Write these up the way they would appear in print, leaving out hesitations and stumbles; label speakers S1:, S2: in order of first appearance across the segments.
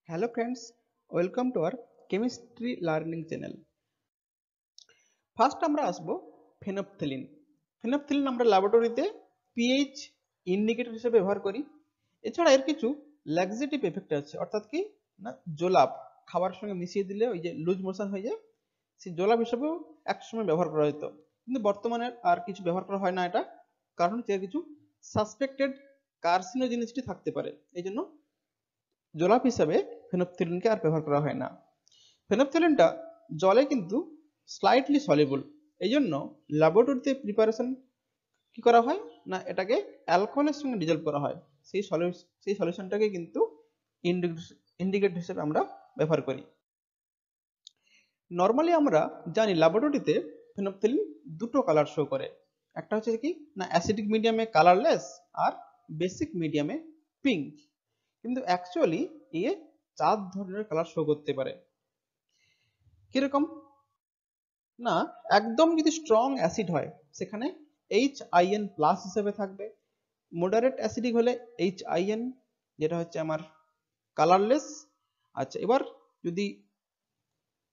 S1: Hello friends, welcome to our chemistry learning channel. First আমরা আসব ফেনপথেলিন। ফেনপথেলিন আমরা ল্যাবরেটরিতে পিএইচ ইন্ডিকেটর হিসেবে ব্যবহার করি। এছাড়া এর কিছু ল্যাক্সেটিভ এফেক্ট আছে, অর্থাৎ কি না জোলাপ খাবারের সঙ্গে মিশিয়ে দিলে ওই যে লুজ মোশন হয়ে যায়, সেই জোলাপ হিসেবেও একসময় ব্যবহার করা হতো, কিন্তু বর্তমানে আর কিছু ব্যবহার করা হয় না। এটা কারণ হচ্ছে কিছু সাসপেক্টেড কার্সিনোজেনিসিটি থাকতে পারে, এই জন্য জোলাপ হিসাবে ফেনপথেলিনকে আর ব্যবহার করা হয় না। ফেনপথেলিনটা জলে কিন্তু স্লাইটলি সলিবল, এই জন্য ল্যাবরেটরিতে প্রিপারেশন কি করা হয় না এটাকে অ্যালকোহলের সঙ্গে ডিজলভ করা হয়, সেই সলিউশনটাকে কিন্তু ইন্ডিকেটর হিসেবে আমরা ব্যবহার করি। নর্মালি আমরা জানি ল্যাবরেটরিতে ফেনপথেলিন দুটো কালার শো করে, একটা হচ্ছে কি না অ্যাসিডিক মিডিয়ামে কালারলেস আর বেসিক মিডিয়ামে পিঙ্ক, কিন্তু অ্যাকচুয়ালি এ 4 ধরনের কালার শো করতে পারে। কিরকম না, একদম যদি স্ট্রং অ্যাসিড হয় সেখানে HIN প্লাস হিসেবে থাকবে, মডারেট অ্যাসিডিক হলে HIN যেটা হচ্ছে আমার কালারলেস। আচ্ছা, এবার যদি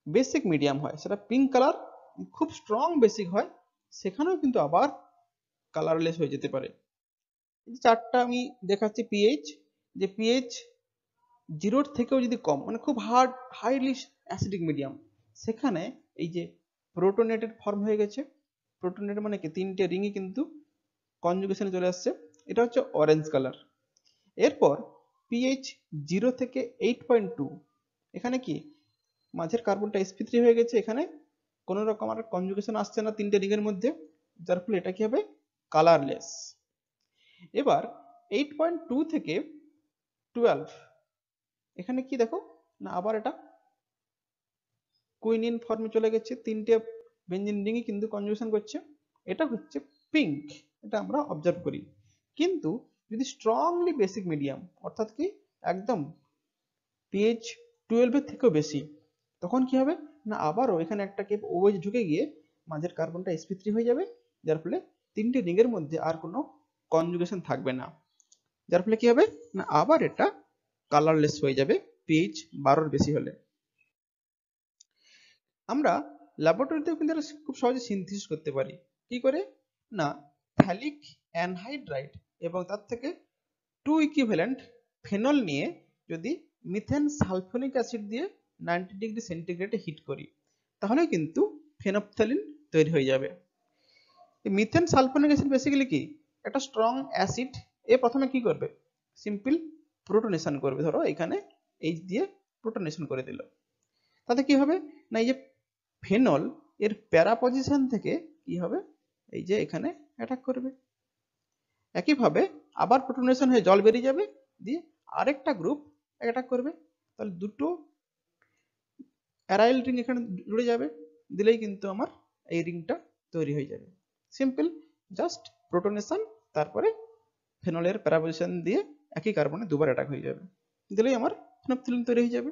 S1: বেসিক মিডিয়াম হয় সেটা পিঙ্ক কালার, খুব স্ট্রং বেসিক হয় সেখানেও কিন্তু আবার কালারলেস হয়ে যেতে পারে। এই চারটা আমি দেখাচ্ছি পিএইচ, যে পিএইচ 0 থেকেও যদি কম মানে খুব হাইলি অ্যাসিডিক মিডিয়াম, সেখানে এই যে প্রোটোনেটেড ফর্ম হয়ে গেছে, প্রোটোনেট মানে কি তিনটে রিংই কিন্তু কনজুগেশনে চলে আসছে, এটা হচ্ছে অরেঞ্জ কালার। এরপর পিএইচ 0 থেকে 8.2, এখানে কি মাঝের কার্বনটা sp3 হয়ে গেছে, এখানে কোনো রকম আর কনজুগেশন আসছে না তিনটে রিংয়ের মধ্যে, যার ফলে এটা কি হবে কালারলেস। এবার 8.2 থেকে 12, এখানে কি দেখো না আবার এটা কুইনিন ফর্মে চলে গেছে, তিনটে বেঞ্জিন রিংই কিন্তু কনজুগেশন করছে, এটা হচ্ছে পিঙ্ক, এটা আমরা অবজার্ভ করি। কিন্তু যদি স্ট্রংলি বেসিক মিডিয়াম, অর্থাৎ কি একদম পিএইচ 12 এর থেকেও বেশি, তখন কি হবে না আবারও এখানে একটা কেপ ওএইচ ঢুকে গিয়ে মাঝের কার্বনটা sp3 হয়ে যাবে, যার ফলে তিনটে রিংয়ের মধ্যে আর কোনো কনজুগেশন থাকবে না, যার ফলে কি হবে না আবার এটা কালারলেস হয়ে যাবে পিএইচ 12 এর বেশি হলে। আমরা ল্যাবরেটরিতেও কিন্তু এটা খুব সহজে সিনথেসিস করতে পারি। কি করে না ফ্যালিক অ্যানহাইড্রাইড এবং তার থেকে 2 ইকুইভ্যালেন্ট ফেনল নিয়ে যদি মিথেন সালফোনিক অ্যাসিড দিয়ে 90 ডিগ্রি সেন্টিগ্রেডে হিট করি, তাহলে কিন্তু ফেনপথেলিন তৈরি হয়ে যাবে। মিথেন সালফোনিক অ্যাসিড বেসিক্যালি কি একটা স্ট্রং অ্যাসিড, এ প্রথমে কি করবে সিম্পল প্রোটনেশন করবে, ধরো এখানে H দিয়ে প্রোটনেশন করে দিল, তাতে কি হবে না এই যে ফেনল এর প্যারা পজিশন থেকে কি হবে এই যে এখানে অ্যাটাক করবে, একইভাবে আবার প্রোটনেশন হয়ে জল বেরিয়ে যাবে, দিয়ে আরেকটা গ্রুপ অ্যাটাক করবে, তাহলে দুটো অ্যারাইল রিং এখানে জুড়ে যাবে, দিলেই কিন্তু আমার এই রিংটা তৈরি হয়ে যাবে। সিম্পল, জাস্ট প্রোটনেশন তারপরে ফেনলের প্যারা পজিশন দিয়ে একই কার্বনে দুবার অ্যাটাক হয়ে যাবে, দিলেই আমার ফেনপথেলিন তৈরি হয়ে যাবে।